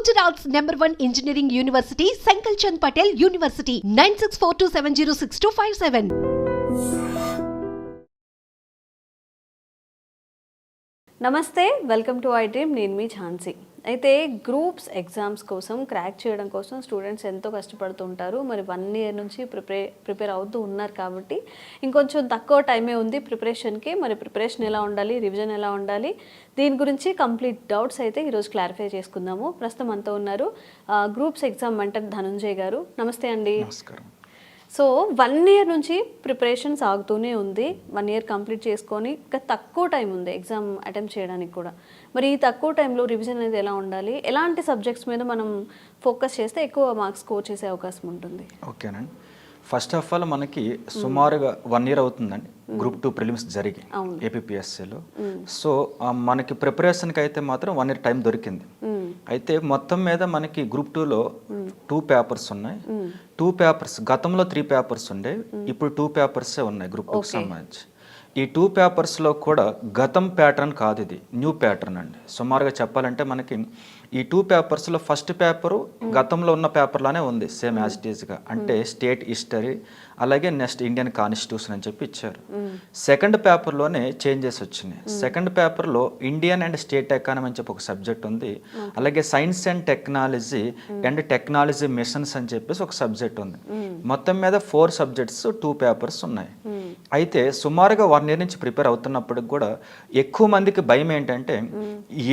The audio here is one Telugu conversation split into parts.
Gujarat's #1 engineering university, Sankal Chand Patel University, 9642706257. నమస్తే, వెల్కమ్ టు ఐ డ్రీమ్. నేను మీ ఝాన్సీ. అయితే గ్రూప్స్ ఎగ్జామ్స్ కోసం క్రాక్ చేయడం కోసం స్టూడెంట్స్ ఎంతో కష్టపడుతుంటారు. మరి 1 year నుంచి ప్రిపేర్ అవుతూ ఉన్నారు కాబట్టి ఇంకొంచెం తక్కువ టైమే ఉంది ప్రిపరేషన్కి. మరి ప్రిపరేషన్ ఎలా ఉండాలి, రివిజన్ ఎలా ఉండాలి, దీని గురించి కంప్లీట్ డౌట్స్ అయితే ఈరోజు క్లారిఫై చేసుకుందాము. ప్రస్తుతం అంతా ఉన్నారు గ్రూప్స్ ఎగ్జామ్ మెంటర్ ధనుంజయ్ గారు. నమస్తే అండి. నమస్కారం. సో 1 year నుంచి ప్రిపరేషన్ సాగుతూనే ఉంది. 1 year కంప్లీట్ చేసుకొని ఇంకా తక్కువ టైం ఉంది ఎగ్జామ్ అటెంప్ట్ చేయడానికి కూడా. మరి ఈ తక్కువ టైంలో రివిజన్ అనేది ఎలా ఉండాలి, ఎలాంటి సబ్జెక్ట్స్ మీద మనం ఫోకస్ చేస్తే ఎక్కువ మార్క్స్ స్కోర్ చేసే అవకాశం ఉంటుంది? ఓకేనండి. ఫస్ట్ ఆఫ్ ఆల్ మనకి సుమారుగా 1 year అవుతుందండి గ్రూప్ 2 ప్రిలిమ్స్ జరిగి ఏపీపీఎస్సీలో. సో మనకి ప్రిపరేషన్కి అయితే మాత్రం 1 year టైం దొరికింది. అయితే మొత్తం మీద మనకి గ్రూప్ 2లో 2 పేపర్స్ ఉన్నాయి. 2 పేపర్స్ గతంలో 3 పేపర్స్ ఉండే, ఇప్పుడు 2 పేపర్సే ఉన్నాయి గ్రూప్ 2కి సంబంధించి. ఈ 2 పేపర్స్లో కూడా గతం ప్యాటర్న్ కాదు, ఇది న్యూ ప్యాటర్న్ అండి. సుమారుగా చెప్పాలంటే మనకి ఈ 2 పేపర్స్లో ఫస్ట్ పేపరు గతంలో ఉన్న పేపర్లానే ఉంది, సేమ్ యాజ్ ఇట్ ఈస్గా. అంటే స్టేట్ హిస్టరీ, అలాగే నెక్స్ట్ ఇండియన్ కాన్స్టిట్యూషన్ అని చెప్పి ఇచ్చారు. సెకండ్ పేపర్లోనే చేంజెస్ వచ్చినాయి. సెకండ్ పేపర్లో ఇండియన్ అండ్ స్టేట్ ఎకానమీ అని చెప్పి ఒక సబ్జెక్ట్ ఉంది, అలాగే science and technology and technology missions అని చెప్పేసి ఒక సబ్జెక్ట్ ఉంది. మొత్తం మీద 4 సబ్జెక్ట్స్ 2 పేపర్స్ ఉన్నాయి. అయితే సుమారుగా 1 year నుంచి ప్రిపేర్ అవుతున్నప్పటికి కూడా ఎక్కువ మందికి భయం ఏంటంటే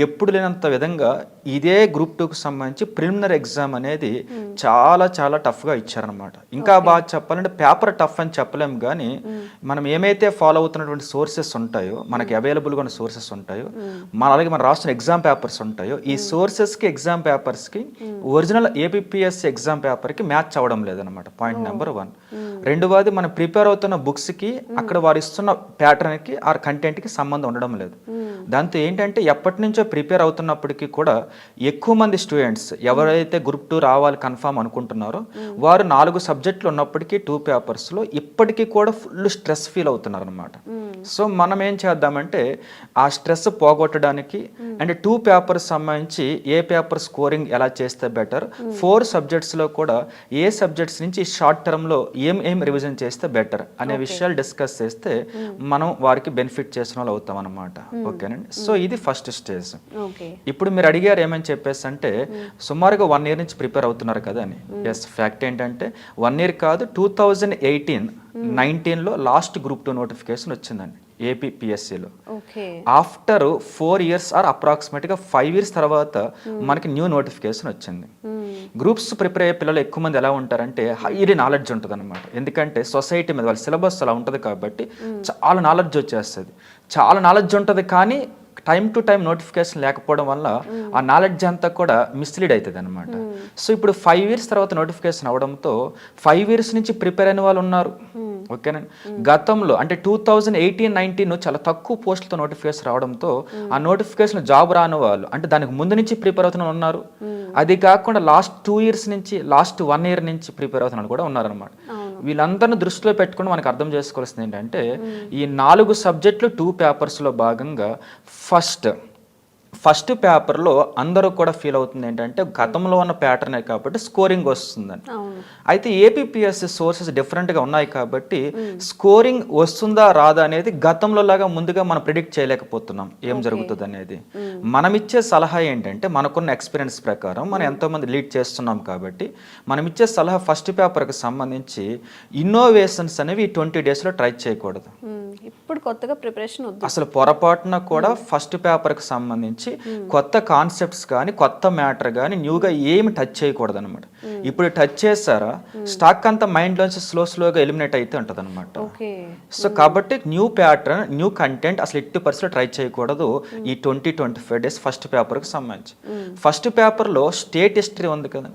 ఎప్పుడు లేనంత విధంగా ఇదే గ్రూప్ 2కి సంబంధించి ప్రిలిమినరీ ఎగ్జామ్ అనేది చాలా చాలా టఫ్గా ఇచ్చారనమాట. ఇంకా బాగా చెప్పాలంటే పేపర్ టఫ్ అని చెప్పలేము, కానీ మనం ఏమైతే ఫాలో అవుతున్నటువంటి సోర్సెస్ ఉంటాయో, మనకి అవైలబుల్గా ఉన్న సోర్సెస్ ఉంటాయో, అలాగే మనం రాస్తున్న ఎగ్జామ్ పేపర్స్ ఉంటాయో, ఈ సోర్సెస్కి ఎగ్జామ్ పేపర్స్కి ఒరిజినల్ ఏపీపీఎస్సీ ఎగ్జామ్ పేపర్కి మ్యాచ్ అవ్వడం లేదనమాట. Point number 1. రెండవది మనం ప్రిపేర్ అవుతున్న బుక్స్కి అక్కడ వారు ఇస్తున్న ప్యాటర్న్కి ఆ కంటెంట్కి సంబంధం ఉండడం లేదు. దాంతో ఏంటంటే ఎప్పటి నుంచో ప్రిపేర్ అవుతున్నప్పటికీ కూడా ఎక్కువ మంది స్టూడెంట్స్ ఎవరైతే గ్రూప్ 2 రావాలి కన్ఫామ్ అనుకుంటున్నారో వారు 4 సబ్జెక్టులు ఉన్నప్పటికీ 2 పేపర్స్లో ఇప్పటికీ కూడా ఫుల్ స్ట్రెస్ ఫీల్ అవుతున్నారు అనమాట. సో మనం ఏం చేద్దామంటే ఆ స్ట్రెస్ పోగొట్టడానికి అండ్ 2 పేపర్స్ సంబంధించి ఏ పేపర్ స్కోరింగ్ ఎలా చేస్తే బెటర్, 4 సబ్జెక్ట్స్లో కూడా ఏ సబ్జెక్ట్స్ నుంచి షార్ట్ టర్మ్లో ఏం రివిజన్ చేస్తే బెటర్ అనే విషయాలు డిస్కస్ చేస్తే మనం వారికి బెనిఫిట్ చేసిన వాళ్ళు అవుతాం అనమాట. ఓకేనండి. సో ఇది ఫస్ట్ స్టేజ్. ఇప్పుడు మీరు అడిగారు ఏమని చెప్పేసి అంటే సుమారుగా 1 year నుంచి ప్రిపేర్ అవుతున్నారు కదా అని. ఎస్, ఫ్యాక్ట్ ఏంటంటే 1 year కాదు, 2018-19లో లాస్ట్ గ్రూప్ 2 నోటిఫికేషన్ వచ్చిందండి ఏపీపీఎస్సీలో. ఆఫ్టర్ 4 years ఆర్ అప్రాక్సిమేట్గా 5 years తర్వాత మనకి న్యూ నోటిఫికేషన్ వచ్చింది. గ్రూప్స్ ప్రిపేర్ అయ్యే పిల్లలు ఎక్కువ మంది ఎలా ఉంటారంటే హైలీ నాలెడ్జ్ ఉంటుంది అనమాట. ఎందుకంటే సొసైటీ మీద వాళ్ళ సిలబస్ అలా ఉంటుంది కాబట్టి చాలా నాలెడ్జ్ వచ్చేస్తుంది. చాలా నాలెడ్జ్ ఉంటుంది, కానీ టైం టు టైం నోటిఫికేషన్ లేకపోవడం వల్ల ఆ నాలెడ్జ్ అంతా కూడా మిస్లీడ్ అవుతుంది అనమాట. సో ఇప్పుడు 5 years తర్వాత నోటిఫికేషన్ అవడంతో 5 years నుంచి ప్రిపేర్ అయిన వాళ్ళు ఉన్నారు. ఓకేనండి. గతంలో అంటే 2018-19 చాలా తక్కువ పోస్టులతో నోటిఫికేషన్ రావడంతో ఆ నోటిఫికేషన్ జాబ్ రాని వాళ్ళు అంటే దానికి ముందు నుంచి ప్రిపేర్ అవుతున్న ఉన్నారు. అది కాకుండా లాస్ట్ 2 years నుంచి, లాస్ట్ 1 year నుంచి ప్రిపేర్ అవుతున్న కూడా ఉన్నారనమాట. వీళ్ళందరినీ దృష్టిలో పెట్టుకుని మనకు అర్థం చేసుకోవాల్సింది ఏంటంటే ఈ 4 సబ్జెక్టులు 2 పేపర్స్లో భాగంగా ఫస్ట్ పేపర్లో అందరూ కూడా ఫీల్ అవుతుంది ఏంటంటే గతంలో ఉన్న ప్యాటర్నే కాబట్టి స్కోరింగ్ వస్తుందని. అయితే ఏపీపీఎస్సీ సోర్సెస్ డిఫరెంట్గా ఉన్నాయి కాబట్టి స్కోరింగ్ వస్తుందా రాదా అనేది గతంలో లాగా ముందుగా మనం ప్రిడిక్ట్ చేయలేకపోతున్నాం ఏం జరుగుతుంది అనేది. మనం ఇచ్చే సలహా ఏంటంటే మనకున్న ఎక్స్పీరియన్స్ ప్రకారం మనం ఎంతోమంది లీడ్ చేస్తున్నాం కాబట్టి మనం ఇచ్చే సలహా ఫస్ట్ పేపర్కి సంబంధించి ఇన్నోవేషన్స్ అనేవి 20 daysలో ట్రై చేయకూడదు. ఇప్పుడు కొత్తగా ప్రిపరేషన్ అసలు పొరపాటున కూడా ఫస్ట్ పేపర్కి సంబంధించి కొత్త కాన్సెప్ట్స్ కానీ కొత్త మ్యాటర్ కానీ న్యూగా ఏమి టచ్ చేయకూడదు అనమాట. ఇప్పుడు టచ్ చేస్తారా స్టాక్ అంతా మైండ్లోంచి స్లోగా ఎలిమినేట్ అయితే ఉంటుంది అనమాట. సో కాబట్టి న్యూ ప్యాటర్న్, న్యూ కంటెంట్ అసలు 80% ట్రై చేయకూడదు ఈ 20-25 days ఫస్ట్ పేపర్కి సంబంధించి. ఫస్ట్ పేపర్లో స్టేట్ హిస్టరీ ఉంది కదా,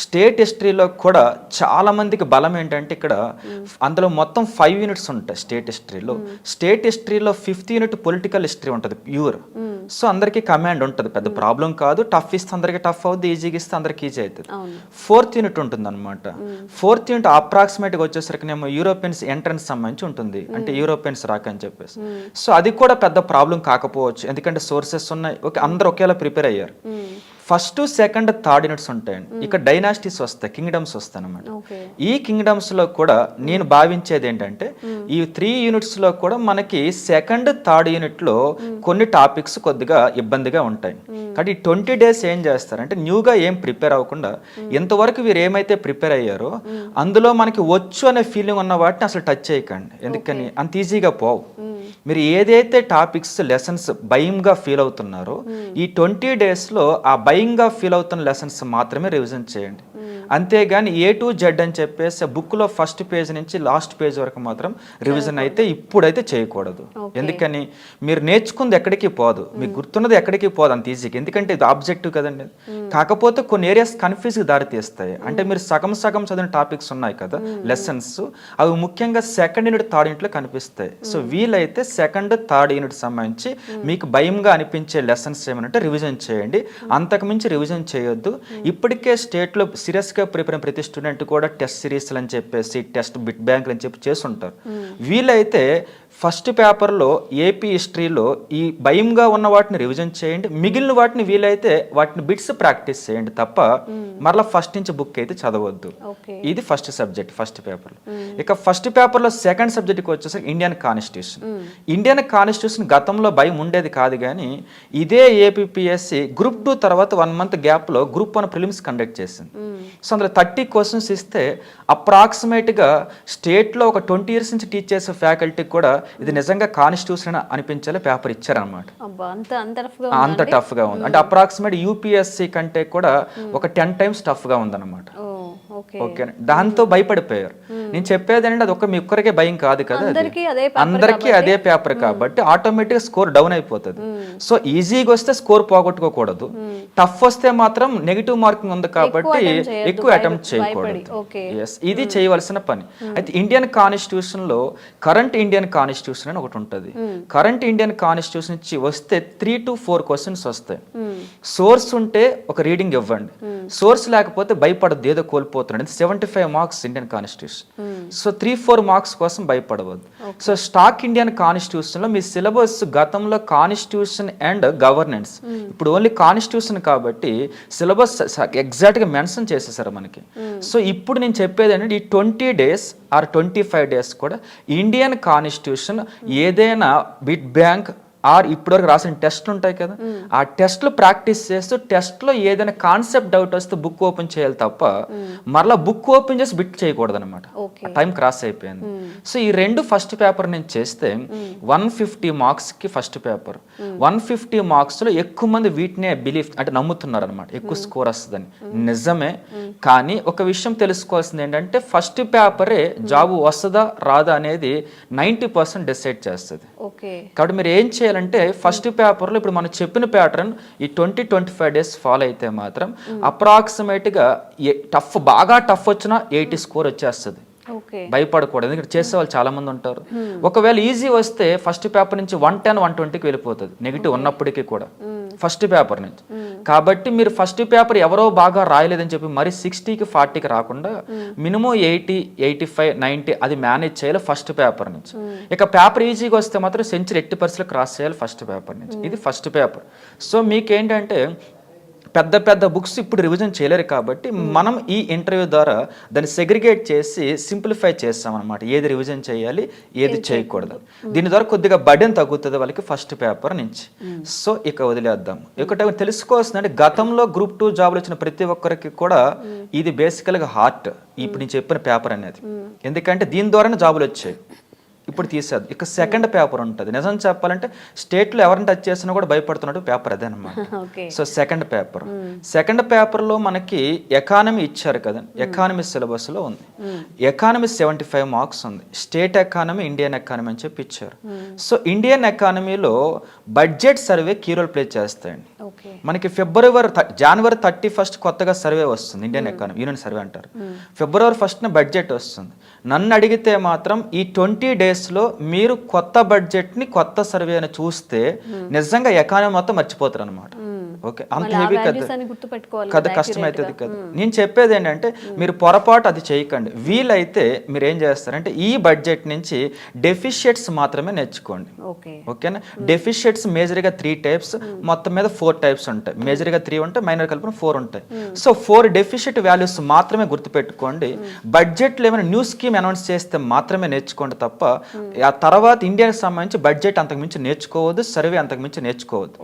స్టేట్ హిస్టరీలో కూడా చాలా మందికి బలం ఏంటంటే ఇక్కడ అందులో మొత్తం 5 units ఉంటాయి స్టేట్ హిస్టరీలో. స్టేట్ హిస్టరీలో 5th unit పొలిటికల్ హిస్టరీ ఉంటుంది ప్యూర్. సో అందరికీ కమాండ్ ఉంటుంది, పెద్ద ప్రాబ్లం కాదు. టఫ్ ఇస్తే అందరికీ టఫ్ అవుతుంది, ఈజీగా ఇస్తే అందరికి ఈజీ అవుతుంది. 4th unit ఉంటుంది అనమాట. 4th unit అప్రాక్సిమేట్గా వచ్చేసరికి నేమో యూరోపియన్స్ ఎంట్రన్స్ సంబంధించి ఉంటుంది, అంటే యూరోపియన్స్ రాకని చెప్పేసి. సో అది కూడా పెద్ద ప్రాబ్లం కాకపోవచ్చు, ఎందుకంటే సోర్సెస్ ఉన్నాయి, ఓకే అందరు ఒకేలా ప్రిపేర్ అయ్యారు. ఫస్ట్ సెకండ్ థర్డ్ యూనిట్స్ ఉంటాయండి. ఇక్కడ డైనాసిటీస్ వస్తాయి, కింగ్డమ్స్ వస్తాయి అనమాట. ఈ కింగ్డమ్స్ లో కూడా నేను భావించేది ఏంటంటే ఈ 3 యూనిట్స్ లో కూడా మనకి సెకండ్ థర్డ్ యూనిట్ లో కొన్ని టాపిక్స్ కొద్దిగా ఇబ్బందిగా ఉంటాయి. కాబట్టి ఈ 20 days ఏం చేస్తారంటే న్యూగా ఏం ప్రిపేర్ అవ్వకుండా ఇంతవరకు వీరు ఏమైతే ప్రిపేర్ అయ్యారో అందులో మనకి వచ్చు అనే ఫీలింగ్ ఉన్న వాటిని అసలు టచ్ చేయకండి. ఎందుకని అంత ఈజీగా పోవు. మీరు ఏదైతే టాపిక్స్ లెసన్స్ భయంగా ఫీల్ అవుతున్నారో ఈ 20 days లో ఆ భయంగా ఫీల్ అవుతున్న లెసన్స్ మాత్రమే రివిజన్ చేయండి. అంతేగాని A to Z అని చెప్పేసి బుక్లో ఫస్ట్ పేజ్ నుంచి లాస్ట్ పేజ్ వరకు మాత్రం రివిజన్ అయితే ఇప్పుడైతే చేయకూడదు. ఎందుకని మీరు నేర్చుకుంది ఎక్కడికి పోదు, మీకు గుర్తున్నది ఎక్కడికి పోదు అంత ఈజీగా. ఎందుకంటే ఇది ఆబ్జెక్టివ్ కదండి. కాకపోతే కొన్ని ఏరియాస్ కన్ఫ్యూజ్కి దారి తీస్తాయి. అంటే మీరు సగం చదివిన టాపిక్స్ ఉన్నాయి కదా లెసన్స్, అవి ముఖ్యంగా సెకండ్ యూనిట్ థర్డ్ యూనిట్లో కనిపిస్తాయి. సో వీలైతే సెకండ్ థర్డ్ యూనిట్ సంబంధించి మీకు భయంగా అనిపించే లెసన్స్ ఏమంటే రివిజన్ చేయండి. అంతకుమించి రివిజన్ చేయొద్దు. ఇప్పటికే స్టేట్లో సీరియస్గా ప్రిపేర్ ప్రతి స్టూడెంట్ కూడా టెస్ట్ సిరీస్లు అని చెప్పేసి టెస్ట్ బిట్ బ్యాంకులు అని చెప్పి చేస్తుంటారు. వీలైతే ఫస్ట్ పేపర్లో ఏపీ హిస్టరీలో ఈ భయంగా ఉన్న వాటిని రివిజన్ చేయండి. మిగిలిన వాటిని వీలైతే వాటిని బిట్స్ ప్రాక్టీస్ చేయండి తప్ప మరలా ఫస్ట్ నుంచి బుక్ అయితే చదవద్దు. ఇది ఫస్ట్ సబ్జెక్ట్ ఫస్ట్ పేపర్లో. ఇక ఫస్ట్ పేపర్లో సెకండ్ సబ్జెక్ట్కి వచ్చేసరికి ఇండియన్ కాన్స్టిట్యూషన్. ఇండియన్ కాన్స్టిట్యూషన్ గతంలో భయం ఉండేది కాదు, కానీ ఇదే ఏపీపీఎస్సి గ్రూప్ 2 తర్వాత 1 month గ్యాప్లో గ్రూప్ 1 ప్రిలిమ్స్ కండక్ట్ చేసింది. సో అందులో 30 questions ఇస్తే అప్రాక్సిమేట్గా స్టేట్లో ఒక 20 years నుంచి టీచ్ చేసే ఫ్యాకల్టీకి కూడా ఇది నిజంగా కాన్స్టిట్యూషన్ అనిపించేలా పేపర్ ఇచ్చారనమాట. అంత టఫ్గా ఉంది. అంటే అప్రాక్సిమేట్ యూపీఎస్సి కంటే కూడా ఒక 10 times టఫ్గా ఉందన్నమాట. ఓకే, దాంతో భయపడిపోయారు. నేను చెప్పేది ఏంటంటే అది మీ ఒక్కరికే భయం కాదు కదా, అందరికీ అదే పేపర్ కాబట్టి ఆటోమేటిక్గా స్కోర్ డౌన్ అయిపోతుంది. సో ఈజీగా వస్తే స్కోర్ పోగొట్టుకోకూడదు, టఫ్ వస్తే మాత్రం నెగిటివ్ మార్కింగ్ ఉంది కాబట్టి ఎక్కువ అటెంప్ట్ చేయకూడదు. ఇది చేయవలసిన పని. అయితే ఇండియన్ కాన్స్టిట్యూషన్ లో కరెంట్ ఇండియన్ కాన్స్టిట్యూషన్ అని ఒకటి ఉంటుంది. కరెంట్ ఇండియన్ కాన్స్టిట్యూషన్ నుంచి వస్తే 3 to 4 questions వస్తాయి. సోర్స్ ఉంటే ఒక రీడింగ్ ఇవ్వండి, సోర్స్ లేకపోతే భయపడద్దు ఏదో కోల్పోతున్నాడు. 75 marks Indian constitution. So 3-4 marks కోసం భయపడవద్దు. సో స్టాక్ ఇండియన్ కాన్స్టిట్యూషన్ లో మీ సిలబస్ గతంలో కాన్స్టిట్యూషన్ అండ్ గవర్నెన్స్, ఇప్పుడు ఓన్లీ కాన్స్టిట్యూషన్ కాబట్టి సిలబస్ ఎగ్జాక్ట్ గా మెన్షన్ చేసేసారు మనకి. సో ఇప్పుడు నేను చెప్పేది ఏంటంటే ఈ 20 days ఆర్ 25 days కూడా ఇండియన్ కాన్స్టిట్యూషన్ ఏదైనా బిట్ బ్యాంక్ ఆర్ ఇప్పటివరకు రాసిన టెస్ట్లు ఉంటాయి కదా, ఆ టెస్ట్లు ప్రాక్టీస్ చేస్తూ టెస్ట్లో ఏదైనా కాన్సెప్ట్ డౌట్ వస్తే బుక్ ఓపెన్ చేయాలి తప్ప మరలా బుక్ ఓపెన్ చేసి బిట్ చేయకూడదు అనమాట. టైం క్రాస్ అయిపోయింది. సో ఈ 2 ఫస్ట్ పేపర్ నేను చేస్తే 150 marksకి ఫస్ట్ పేపర్. 150 marksలో ఎక్కువ మంది వీటినే బిలీఫ్ అంటే నమ్ముతున్నారు అనమాట, ఎక్కువ స్కోర్ వస్తుందని. నిజమే, కానీ ఒక విషయం తెలుసుకోవాల్సింది ఏంటంటే ఫస్ట్ పేపరే జాబ్ వస్తుందా రాదా అనేది 90% డిసైడ్ చేస్తుంది. కాబట్టి మీరు ఏం చేయాలంటే ఫస్ట్ పేపర్లో ఇప్పుడు మనం చెప్పిన ప్యాటర్న్ ఈ 20-25 days ఫాలో అయితే మాత్రం అప్రాక్సిమేట్గా బాగా టఫ్ వచ్చినా 80 score వచ్చేస్తుంది. భయపడకూడదు, ఎందుకంటే చేసే వాళ్ళు చాలా మంది ఉంటారు. ఒకవేళ ఈజీ వస్తే ఫస్ట్ పేపర్ నుంచి 110-120కి వెళ్ళిపోతుంది నెగిటివ్ ఉన్నప్పటికీ కూడా ఫస్ట్ పేపర్ నుంచి. కాబట్టి మీరు ఫస్ట్ పేపర్ ఎవరో బాగా రాయలేదని చెప్పి మరి 60కి 40కి రాకుండా మినిమం 80, 85, 90 అది మేనేజ్ చేయాలి ఫస్ట్ పేపర్ నుంచి. ఇక పేపర్ ఈజీగా వస్తే మాత్రం సెంచరీ 80% క్రాస్ చేయాలి ఫస్ట్ పేపర్ నుంచి. ఇది ఫస్ట్ పేపర్. సో మీకేంటంటే పెద్ద పెద్ద బుక్స్ ఇప్పుడు రివిజన్ చేయలేరు కాబట్టి మనం ఈ ఇంటర్వ్యూ ద్వారా దాన్ని సెగ్రిగేట్ చేసి సింప్లిఫై చేస్తామన్నమాట, ఏది రివిజన్ చేయాలి ఏది చేయకూడదు. దీని ద్వారా కొద్దిగా బర్డెన్ తగ్గుతుంది వాళ్ళకి ఫస్ట్ పేపర్ నుంచి. సో ఇక వదిలేద్దాం. ఒకటి తెలుసుకోవాల్సిందంటే గతంలో గ్రూప్ 2 జాబ్లు వచ్చిన ప్రతి ఒక్కరికి కూడా ఇది బేసికల్గా హార్ట్ ఇప్పుడు నేను చెప్పిన పేపర్ అనేది. ఎందుకంటే దీని ద్వారానే జాబులు వచ్చాయి. ఇప్పుడు తీసేది. ఇక సెకండ్ పేపర్ ఉంటుంది. నిజం చెప్పాలంటే స్టేట్లో ఎవరిని టచ్ చేసినా కూడా భయపడుతున్నట్టు పేపర్ అదే అనమాట. సో సెకండ్ పేపర్లో మనకి ఎకానమీ ఇచ్చారు కదా, ఎకానమీ సిలబస్లో ఉంది. ఎకానమీ 75 marks ఉంది. స్టేట్ ఎకానమీ, ఇండియన్ ఎకానమీ అని చెప్పి ఇచ్చారు. సో ఇండియన్ ఎకానమీలో budget survey key role play చేస్తాయండి. మనకి జనవరి 31st కొత్తగా సర్వే వస్తుంది, ఇండియన్ ఎకానమీ యూనియన్ సర్వే అంటారు. February 1st బడ్జెట్ వస్తుంది. నన్ను అడిగితే మాత్రం ఈ 20 daysలో మీరు కొత్త బడ్జెట్ని కొత్త సర్వేని చూస్తే నిజంగా ఎకానమీ మొత్తం మర్చిపోతారు అనమాట. ఓకే, అంత హెవీ గుర్తుపెట్టుకోవాలి కదా, కష్టం అవుతుంది కదా. నేను చెప్పేది ఏంటంటే మీరు పొరపాటు అది చేయకండి. వీలైతే మీరు ఏం చేస్తారంటే ఈ బడ్జెట్ నుంచి డెఫిషియట్స్ మాత్రమే నేర్చుకోండి. ఓకేనా, డెఫిషియట్స్ మేజర్గా 3 టైప్స్, మొత్తం మీద 4 టైప్స్ ఉంటాయి. మేజర్గా 3 ఉంటాయి, మైనర్ కలిపిన 4 ఉంటాయి. సో 4 డెఫిషియట్ వాల్యూస్ మాత్రమే గుర్తుపెట్టుకోండి. బడ్జెట్లో ఏమైనా న్యూ స్కీమ్ అనౌన్స్ చేస్తే మాత్రమే నేర్చుకోండి తప్ప ఆ తర్వాత ఇండియాకి సంబంధించి బడ్జెట్ అంతకుమించి నేర్చుకోవద్దు, సర్వే అంతకుమించి నేర్చుకోవద్దు.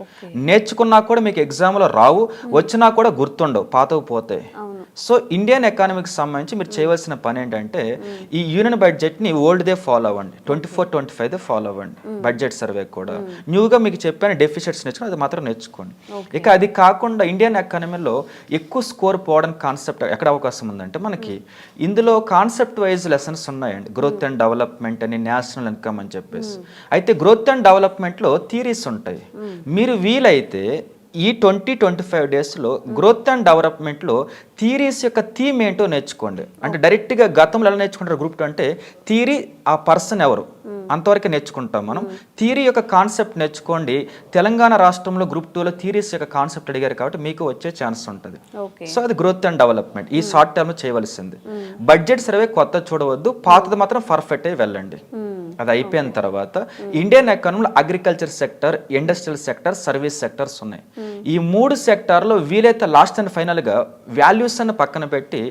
నేర్చుకున్నా కూడా మీకు ఎగ్జామ్లో రావు, వచ్చినా కూడా గుర్తుండవు, పాతవు పోతాయి. సో ఇండియన్ ఎకానమీకి సంబంధించి మీరు చేయవలసిన పని ఏంటంటే ఈ యూనియన్ బడ్జెట్ని ఓల్డ్దే ఫాలో అవ్వండి, 24-25 ఫాలో అవ్వండి. బడ్జెట్ సర్వే కూడా న్యూగా మీకు చెప్పాను డెఫిషిట్స్ నేర్చుకుని అది మాత్రం నేర్చుకోండి. ఇక అది కాకుండా ఇండియన్ ఎకానమీలో ఎక్కువ స్కోర్ పోవడానికి కాన్సెప్ట్ ఎక్కడ అవకాశం ఉందంటే మనకి ఇందులో కాన్సెప్ట్ వైజ్ లెసన్స్ ఉన్నాయండి. గ్రోత్ అండ్ డెవలప్మెంట్ అని, నేషనల్ ఇన్కమ్ అని చెప్పేసి. అయితే గ్రోత్ అండ్ డెవలప్మెంట్లో థియరీస్ ఉంటాయి. మీరు వీలైతే ఈ 20-25 డేస్లో గ్రోత్ అండ్ డెవలప్మెంట్లో థియరీస్ యొక్క థీమ్ ఏంటో నేర్చుకోండి. అంటే డైరెక్ట్గా గతంలో ఎలా నేర్చుకుంటారు గ్రూప్ 2 అంటే థియరీ ఆ పర్సన్ ఎవరు అంతవరకు నేర్చుకుంటాం మనం. థియరీ యొక్క కాన్సెప్ట్ నేర్చుకోండి. తెలంగాణ రాష్ట్రంలో గ్రూప్ 2లో థియరీస్ యొక్క కాన్సెప్ట్ అడిగారు కాబట్టి మీకు వచ్చే ఛాన్స్ ఉంటుంది. సో అది గ్రోత్ అండ్ డెవలప్మెంట్ ఈ షార్ట్ టర్మ్లో చేయవలసింది. బడ్జెట్ సర్వే కొత్త చూడవద్దు, పాతది మాత్రం పర్ఫెక్ట్ అయి వెళ్ళండి. అది అయిపోయిన తర్వాత ఇండియన్ ఎకానమీలో agriculture sector, industrial sector, service sectors ఉన్నాయి. ఈ 3 సెక్టార్లో వీలైతే లాస్ట్ అండ్ ఫైనల్గా వాల్యూస్ అన్న పక్కన పెట్టి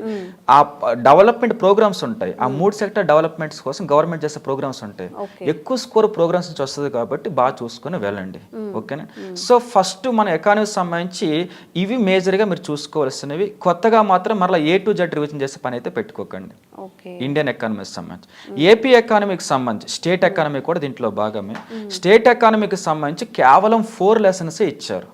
ఆ డెవలప్మెంట్ ప్రోగ్రామ్స్ ఉంటాయి. ఆ 3 సెక్టర్ డెవలప్మెంట్స్ కోసం గవర్నమెంట్ చేసే ప్రోగ్రామ్స్ ఉంటాయి. ఎక్కువ స్కోర్ ప్రోగ్రామ్స్ నుంచి వస్తుంది కాబట్టి బాగా చూసుకొని వెళ్ళండి. ఓకేనా. సో ఫస్ట్ మన ఎకానమీకి సంబంధించి ఇవి మేజర్గా మీరు చూసుకోవాల్సినవి. కొత్తగా మాత్రం మరలా A to Z రివిజన్ చేసే పని అయితే పెట్టుకోకండి ఇండియన్ ఎకానమీకి సంబంధించి. ఏపీ ఎకానమీకి సంబంధించి స్టేట్ ఎకానమీ కూడా దీంట్లో భాగమే. స్టేట్ ఎకానమీకి సంబంధించి కేవలం 4 లెసన్స్ ఇచ్చారు.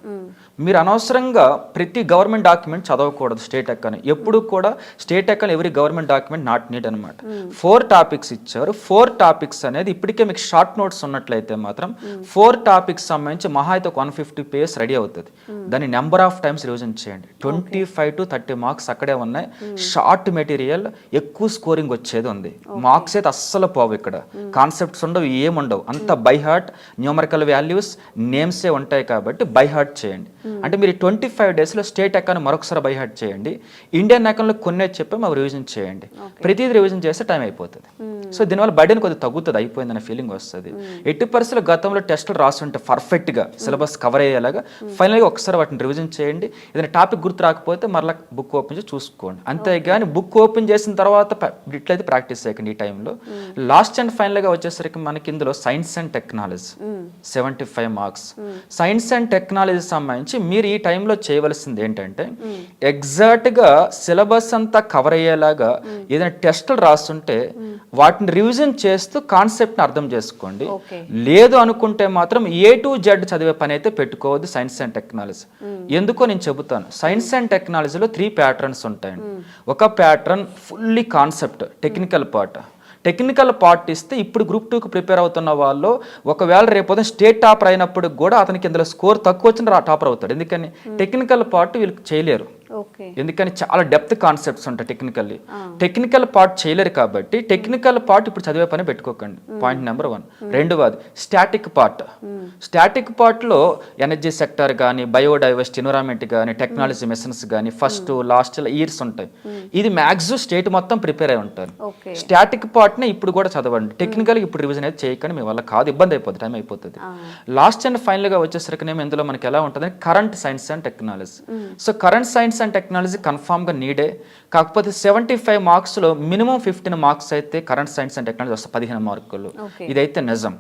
మీరు అనవసరంగా ప్రతి గవర్నమెంట్ డాక్యుమెంట్ చదవకూడదు. స్టేట్ ఎకానమీ ఎప్పుడు కూడా state economy every government document not need అనమాట. 4 టాపిక్స్ ఇచ్చారు. 4 టాపిక్స్ అనేది ఇప్పటికే మీకు షార్ట్ నోట్స్ ఉన్నట్లయితే మాత్రం 4 టాపిక్స్ సంబంధించి మహా అయితే 150 పేజెస్ రెడీ అవుతుంది. దాన్ని నెంబర్ ఆఫ్ టైమ్స్ రివిజన్ చేయండి. 25 to 30 మార్క్స్ అక్కడే ఉన్నాయి. షార్ట్ మెటీరియల్ ఎక్కువ స్కోరింగ్ వచ్చేది ఉంది. మార్క్స్ అయితే అస్సలు పోవు. ఇక్కడ కాన్సెప్ట్స్ ఉండవు, ఏముండవు. అంత బై హార్ట్, న్యూమరికల్ వాల్యూస్, నేమ్సే ఉంటాయి కాబట్టి బై హార్ట్ చేయండి. అంటే మీరు 25 డేస్లో స్టేట్ ఎకానమీ మరొకసారి బై హార్ట్ చేయండి. ఇండియన్ ఎకానమీలో కొన్ని చెప్పి అవి రివిజన్ చేయండి. ప్రతిదీ రివిజన్ చేస్తే టైం అయిపోతుంది. సో దీనివల్ల బర్డెన్ కొద్దిగా తగ్గుతుంది, అయిపోయిందనే ఫీలింగ్ వస్తుంది. ఎట్టి పరిస్థితుల్లో గతంలో టెస్టులు రాస్తుంటే పర్ఫెక్ట్గా సిలబస్ కవర్ అయ్యేలాగా ఫైనల్గా ఒకసారి వాటిని రివిజన్ చేయండి. ఏదైనా టాపిక్ గుర్తు రాకపోతే మరలా బుక్ ఓపెన్ చేసి చూసుకోండి. అంతేగాని బుక్ ఓపెన్ చేసిన తర్వాత ఇట్లయితే ప్రాక్టీస్ చేయకండి. ఈ టైంలో లాస్ట్ అండ్ ఫైనల్గా వచ్చేసరికి మనకి ఇందులో science and technology 75 marks. Science and technology సంబంధించి మీరు ఈ టైంలో చేయవలసింది ఏంటంటే ఎగ్జాక్ట్గా సిలబస్ అంతా కవర్ అయ్యేలాగా ఏదైనా టెస్టులు రాస్తుంటే వాటిని రివిజన్ చేస్తూ కాన్సెప్ట్ని అర్థం చేసుకోండి. లేదు అనుకుంటే మాత్రం A to Z చదివే పని అయితే పెట్టుకోవద్దు సైన్స్ అండ్ టెక్నాలజీ. ఎందుకో నేను చెబుతాను. సైన్స్ అండ్ టెక్నాలజీలో 3 ప్యాటర్న్స్ ఉంటాయండి. ఒక pattern fully concept, technical part. Technical part ఇస్తే ఇప్పుడు గ్రూప్ 2కి ప్రిపేర్ అవుతున్న వాళ్ళు ఒకవేళ రేపు స్టేట్ టాపర్ అయినప్పుడు కూడా అతనికి ఇందులో స్కోర్ తక్కువ వచ్చిన టాపర్ అవుతాడు. ఎందుకని టెక్నికల్ పార్ట్ వీళ్ళకి చేయలేరు. ఎందుకని చాలా డెప్త్ కాన్సెప్ట్స్ ఉంటాయి టెక్నికల్లీ. టెక్నికల్ పార్ట్ చేయలేరు కాబట్టి టెక్నికల్ పార్ట్ ఇప్పుడు చదివే పని పెట్టుకోకండి. Point number 1. రెండవది స్టాటిక్ పార్ట్. స్టాటిక్ పార్ట్లో ఎనర్జీ సెక్టర్ కానీ, బయోడైవర్సిటీ, ఎన్విరాన్మెంట్ కానీ, టెక్నాలజీ మిషన్స్ కానీ ఫస్ట్ లాస్ట్ ఇయర్స్ ఉంటాయి. ఇది మ్యాక్సిమం స్టేట్ మొత్తం ప్రిపేర్ అయి ఉంటారు. స్టాటిక్ పార్ట్ని ఇప్పుడు కూడా చదవండి. టెక్నికల్ ఇప్పుడు రివిజన్ అయితే చేయకండి, మీ వల్ల కాదు, ఇబ్బంది అయిపోతుంది, టైం అయిపోతుంది. లాస్ట్ అండ్ ఫైనల్గా వచ్చేసరికి ఇందులో మనకి ఎలా ఉంటుంది current science and technology. So current science and technology కన్ఫామ్గా నీడే. కాకపోతే 75 మార్క్స్లో మినిమం 15 మార్క్స్ అయితే కరెంట్ సైన్స్ అండ్ టెక్నాలజీ వస్తాయి, 15 మార్కులు. ఇదైతే నిజం.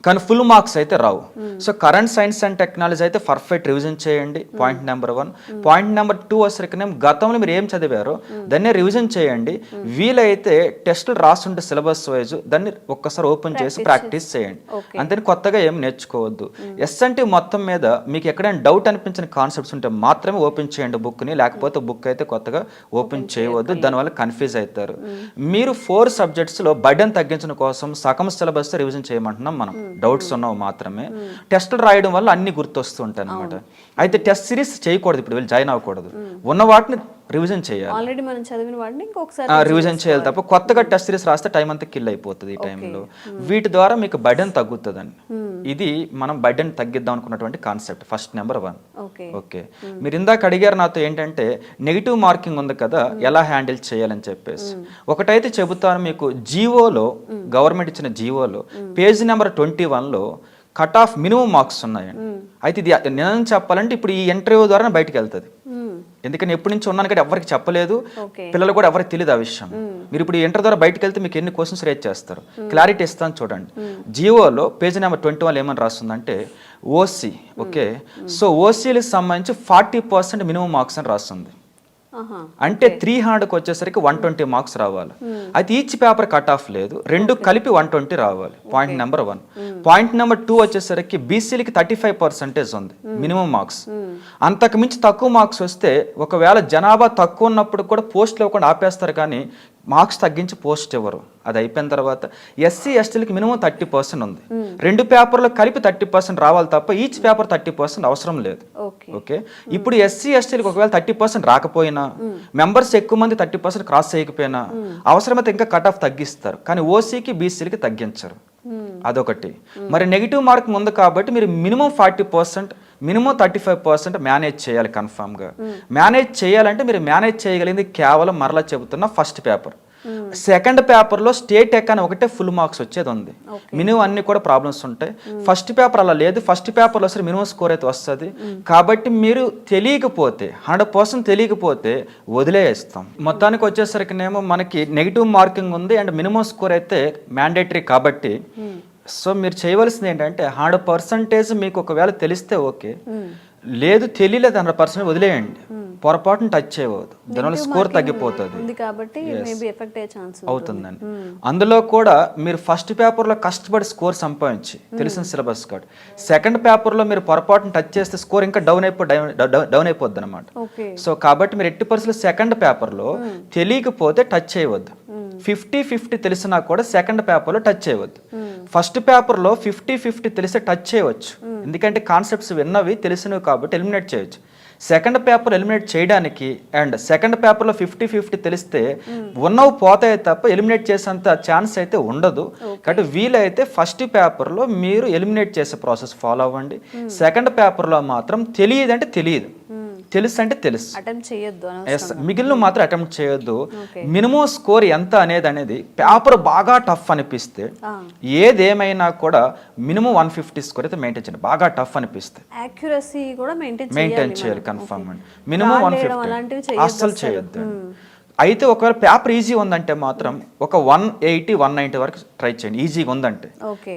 కానీ ఫుల్ మార్క్స్ అయితే రావు. So current science and technology అయితే పర్ఫెక్ట్ రివిజన్ చేయండి. Point number 1. పాయింట్ నెంబర్ 2 వచ్చరికి గతంలో మీరు ఏం చదివారో దాన్ని రివిజన్ చేయండి. వీలైతే టెస్టులు రాస్తుంటే సిలబస్ వైజ్ దాన్ని ఒక్కసారి ఓపెన్ చేసి ప్రాక్టీస్ చేయండి. అంతే, కొత్తగా ఏం నేర్చుకోవద్దు. ఎస్ఎన్టీ మొత్తం మీద మీకు ఎక్కడైనా డౌట్ అనిపించిన కాన్సెప్ట్స్ ఉంటే మాత్రమే ఓపెన్ చేయండి బుక్ని, లేకపోతే బుక్ అయితే కొత్తగా ఓపెన్ చేయవద్దు, దానివల్ల కన్ఫ్యూజ్ అవుతారు. మీరు 4 సబ్జెక్ట్స్లో బర్డెన్ తగ్గించడం కోసం సగం సిలబస్ రివిజన్ చేయమంటున్నాం మనం. డౌట్స్ ఉన్నవి మాత్రమే. టెస్టులు రాయడం వల్ల అన్ని గుర్తొస్తూ ఉంటాయి అనమాట. అయితే టెస్ట్ సిరీస్ చేయకూడదు, ఇప్పుడు వీళ్ళు జాయిన్ అవ్వకూడదు. ఉన్న వాటిని రివిజన్ చేయాలి. ఆల్రెడీ మనం చదివిన వాటిని ఇంకొకసారి రివిజన్ చేయాలి తప్ప కొత్తగా టెస్ట్ సిరీస్ రాస్తే టైం అంతా కిల్ అయిపోతుంది ఈ టైంలో. వీటి ద్వారా మీకు బర్డెన్ తగ్గుతుందండి. ఇది మనం బర్డెన్ తగ్గిద్దాం అనుకున్నటువంటి కాన్సెప్ట్ ఫస్ట్ నెంబర్ 1. ఓకే, మీరు ఇందాక అడిగారు నాతో ఏంటంటే నెగిటివ్ మార్కింగ్ ఉంది కదా ఎలా హ్యాండిల్ చేయాలని చెప్పేసి. ఒకటైతే చెబుతాను మీకు, జీవోలో గవర్నమెంట్ ఇచ్చిన జీవోలో పేజ్ నెంబర్ 21లో కట్ ఆఫ్ మినిమం మార్క్స్ ఉన్నాయండి. అయితే ఇది నేను చెప్పాలంటే ఇప్పుడు ఈ ఇంటర్వ్యూ ద్వారా బయటకు వెళ్తుంది. ఎందుకని ఎప్పటి నుంచి ఉన్నాను కానీ ఎవరికి చెప్పలేదు, పిల్లలు కూడా ఎవరికి తెలియదు ఆ విషయం. మీరు ఇప్పుడు ఈ ఇంటర్ ద్వారా బయటకు వెళ్తే మీకు ఎన్ని క్వశ్చన్స్ రేజ్ చేస్తారు, క్లారిటీ ఇస్తాను చూడండి. జియోలో పేజ్ నెంబర్ 21 ఏమని రాస్తుందంటే ఓసీ. ఓకే, సో ఓసీలకు సంబంధించి 40% మినిమం మార్క్స్ అని రాస్తుంది. అంటే 300కి వచ్చేసరికి 120 మార్క్స్ రావాలి. అయితే ఈచ్ పేపర్ కట్ ఆఫ్ లేదు, రెండు కలిపి 120 రావాలి. Point number 1. పాయింట్ నెంబర్ 2 వచ్చేసరికి బీసీలకి 35% ఉంది మినిమం మార్క్స్. అంతకు మించి తక్కువ మార్క్స్ వస్తే ఒకవేళ జనాభా తక్కువ ఉన్నప్పుడు కూడా పోస్టులు ఇవ్వకుండా ఆపేస్తారు, కానీ మార్క్స్ తగ్గించి పోస్ట్ ఇవ్వరు. అది అయిపోయిన తర్వాత ఎస్సీ ఎస్టీలకి మినిమం 30% ఉంది. రెండు పేపర్లు కలిపి 30% రావాలి తప్ప ఈచ్ పేపర్ 30% అవసరం లేదు. ఓకే, ఇప్పుడు ఎస్సీ ఎస్టీలకు ఒకవేళ 30% రాకపోయినా, మెంబర్స్ ఎక్కువ మంది 30% క్రాస్ చేయకపోయినా అవసరమైతే ఇంకా కట్ ఆఫ్ తగ్గిస్తారు, కానీ ఓసీకి బీసీలకి తగ్గించరు. అదొకటి. మరి నెగిటివ్ మార్కింగ్ ఉంది కాబట్టి మీరు మినిమం 40%, మినిమం 35% మేనేజ్ చేయాలి. కన్ఫామ్గా మేనేజ్ చేయాలంటే మీరు మేనేజ్ చేయగలిగింది కేవలం మరలా చెబుతున్న ఫస్ట్ పేపర్. సెకండ్ పేపర్లో స్టేట్ ఎకాన్ ఒకటే ఫుల్ మార్క్స్ వచ్చేది ఉంది. మినిమం అన్ని కూడా ప్రాబ్లమ్స్ ఉంటాయి. ఫస్ట్ పేపర్ అలా లేదు. ఫస్ట్ పేపర్లో వస్తే మినిమం స్కోర్ అయితే వస్తుంది. కాబట్టి మీరు తెలియకపోతే 100% తెలియకపోతే వదిలేస్తాం. మొత్తానికి వచ్చేసరికినేమో మనకి నెగిటివ్ మార్కింగ్ ఉంది అండ్ మినిమం స్కోర్ అయితే మ్యాండేటరీ కాబట్టి, సో మీరు చేయవలసింది ఏంటంటే 100% మీకు ఒకవేళ తెలిస్తే ఓకే, లేదు తెలియలేదు 100% వదిలేయండి. పొరపాటును టచ్ చేయవద్దు, దానివల్ల స్కోర్ తగ్గిపోతుంది అవుతుందండి. అందులో కూడా మీరు ఫస్ట్ పేపర్లో కష్టపడి స్కోర్ సంపాదించి తెలిసిన సిలబస్ కార్డ్, సెకండ్ పేపర్లో మీరు పొరపాటును టచ్ చేస్తే స్కోర్ ఇంకా డౌన్ అయిపోద్ది అనమాట. సో కాబట్టి మీరు 80% సెకండ్ పేపర్లో తెలియకపోతే టచ్ చేయవద్దు. 50-50 తెలిసినా కూడా సెకండ్ పేపర్లో టచ్ చేయవద్దు. ఫస్ట్ పేపర్లో 50-50 తెలిస్తే టచ్ చేయవచ్చు, ఎందుకంటే కాన్సెప్ట్స్ విన్నవి తెలిసినవి కాబట్టి ఎలిమినేట్ చేయొచ్చు. సెకండ్ పేపర్ ఎలిమినేట్ చేయడానికి అండ్ సెకండ్ పేపర్లో 50-50 తెలిస్తే ఉన్నవి పోతాయి తప్ప ఎలిమినేట్ చేసేంత ఛాన్స్ అయితే ఉండదు. కాబట్టి వీలైతే ఫస్ట్ పేపర్లో మీరు ఎలిమినేట్ చేసే ప్రాసెస్ ఫాలో అవ్వండి. సెకండ్ పేపర్లో మాత్రం తెలియదు అంటే తెలియదు, తెలుసు అంటే తెలుసు, మిగిలిన మాత్రం అటెంప్ట్ చేయొద్దు. మినిమం స్కోర్ ఎంత అనేది పేపర్ బాగా టఫ్ అనిపిస్తే ఏదేమైనా కూడా మినిమం 150 స్కోర్ అయితే మెయింటైన్ చేయండి. బాగా టఫ్ అనిపిస్తే మెయింటైన్ చేయాలి కన్ఫర్మ్ అండి. మినిమం 150 అస్సలు చేయొద్దు. అయితే ఒకవేళ పేపర్ ఈజీ ఉందంటే మాత్రం ఒక 180-190 వరకు ట్రై చేయండి. ఈజీగా ఉందంటే,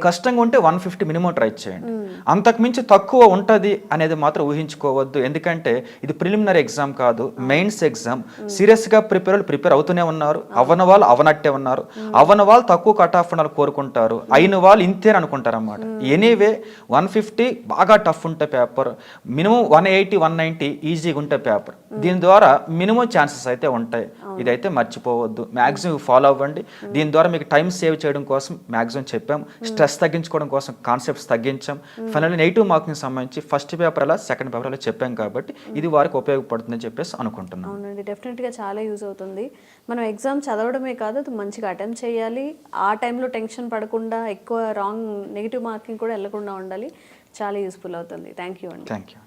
కష్టంగా ఉంటే 150 మినిమం ట్రై చేయండి. అంతకు మించి తక్కువ ఉంటుంది అనేది మాత్రం ఊహించుకోవద్దు. ఎందుకంటే ఇది ప్రిలిమినరీ ఎగ్జామ్ కాదు, మెయిన్స్ ఎగ్జామ్. సీరియస్గా ప్రిపేర్ అవుతూనే ఉన్నారు. అవ్వన వాళ్ళు అవనట్టే ఉన్నారు, అవ్వన వాళ్ళు తక్కువ కట్ ఆఫ్ ఉండాలని కోరుకుంటారు, అయిన వాళ్ళు ఇంతేని అనుకుంటారు అన్నమాట. ఎనీవే 150 బాగా టఫ్ ఉంటే పేపర్, మినిమం 180-190 ఈజీగా ఉంటే పేపర్. దీని ద్వారా మినిమం ఛాన్సెస్ అయితే ఉంటాయి. ఇదైతే మర్చిపోవద్దు, మ్యాక్సిమం ఫాలో అవ్వండి. దీని ద్వారా మీకు టైం సేవ్ చేయడం కోసం మ్యాక్సిమం చెప్పాం, స్ట్రెస్ తగ్గించుకోవడం కోసం కాన్సెప్ట్స్ తగ్గించాం. ఫైనల్లీ నెగిటివ్ మార్కింగ్ సంబంధించి ఫస్ట్ పేపర్ అలా సెకండ్ పేపర్ అలా చెప్పాం కాబట్టి ఇది వారికి ఉపయోగపడుతుందని చెప్పేసి అనుకుంటున్నాను. అవునండి, డెఫినెట్గా చాలా యూజ్ అవుతుంది. మనం ఎగ్జామ్ చదవడమే కాదు, అది మంచిగా అటెంప్ట్ చేయాలి. ఆ టైంలో టెన్షన్ పడకుండా, ఎక్కువ రాంగ్ నెగిటివ్ మార్కింగ్ కూడా వెళ్ళకుండా ఉండాలి. చాలా యూస్ఫుల్ అవుతుంది. థ్యాంక్ యూ అండి. Thank you.